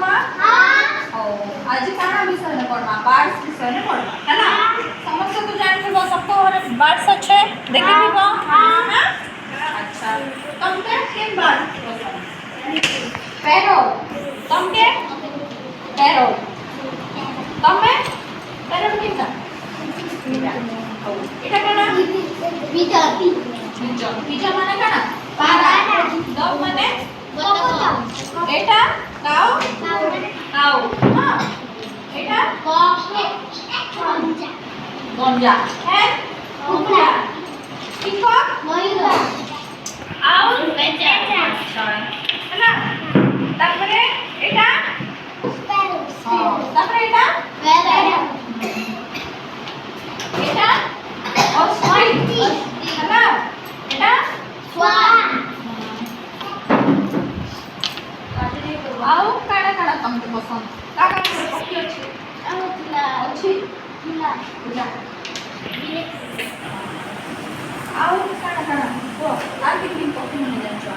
ମା ହଉ ଆଜି କାଣା ବିଷୟରେ ପଢ଼ବା ବାର୍ଡସ୍ ବିଷୟରେ ପଢ଼ବା ହେଲା ସମସ୍ତେ ତ ଜାଣିଥିବ ସବୁ ଘରେ ବାର୍ଡସ୍ ଅଛେ ଦେଖିଥିବ ଆଚ୍ଛା ତମକେ କେନ୍ ବାର୍ଡ ପ୍ୟାରୋଟ୍ ତମକେ ପ୍ୟାରୋଟ୍ ତମେ ପ୍ୟାରୋଟ୍ କେନ୍ତା এটা কানা পিজা মানে কানা পারা ডগ মানে এটা কাউ কাউ হ্যাঁ এটা গঞ্জা হ্যাঁ কুকুরা পিকক ময়ূর আউল বেচা না তারপরে এটা তারপরে এটা এটা অস্ট্রিচ হ্যাঁ এটা স্wan ଆଉ କାଣା କାଣା ତମକୁ ପସନ୍ଦ କାଣା କାଣା ପକ୍ଷୀ ଅଛି ଅଛି ଆଉ କାଣା କାଣା କୁହ ଆଉ କିଛି ପକ୍ଷୀ ମାନେ ଜାଣିଛ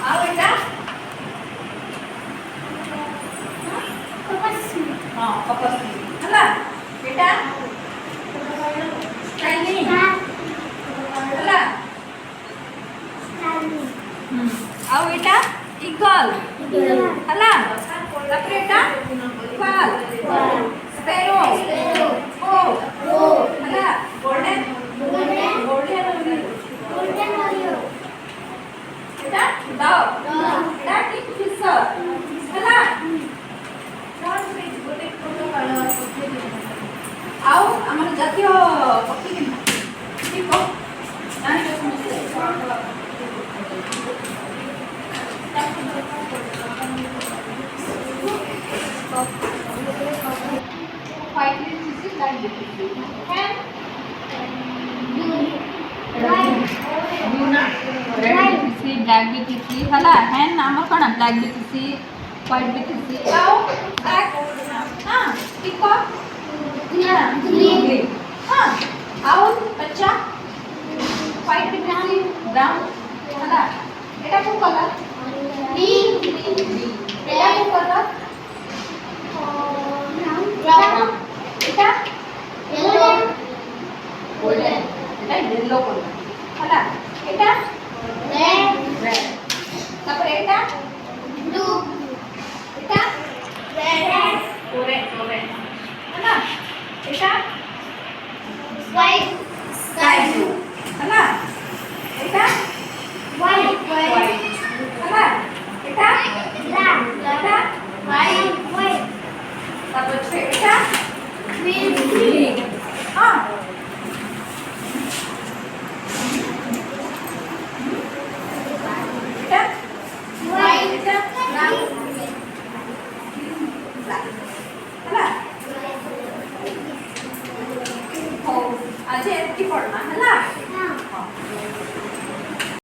ଆଉ ଏଇଟା ହଁ କପସ୍ଲି ହେଲା ଏଇଟା ଷ୍ଟାଇଲି ହେଲା ଆଉ ଏଇଟା ଇଗଲ ହେଲା ତାପରେ ଏଇଟା ଫାଲ ସ୍ପେରୋ ଓ ହେଲା ଗୋଲ୍ଡେନ এটা ডগ এটা কিংফিশার ହେଲା ଆଉ ଆମର ଜାତୀୟ ପକ୍ଷୀ କେନ୍ତା ଜାଣିଛ ସମସ୍ତେ ब्लैक बीटीसी हला हैन हमर कोन ब्लैक बीटीसी व्हाइट बीटीसी आओ हां पिको ग्रीन हां आओ बच्चा व्हाइट बीटीसी ब्राउन हला एटा को कलर ग्रीन एटा को कलर ब्राउन एटा येलो गोल्डन एटा येलो कलर हला एटा red তারপরে এটা ব্লু এটা red orange না এটা white sky blue না এটা white না এটা black এটা white তারপর এটা green হ্যাঁ आज एतकी पढ़ना है ना।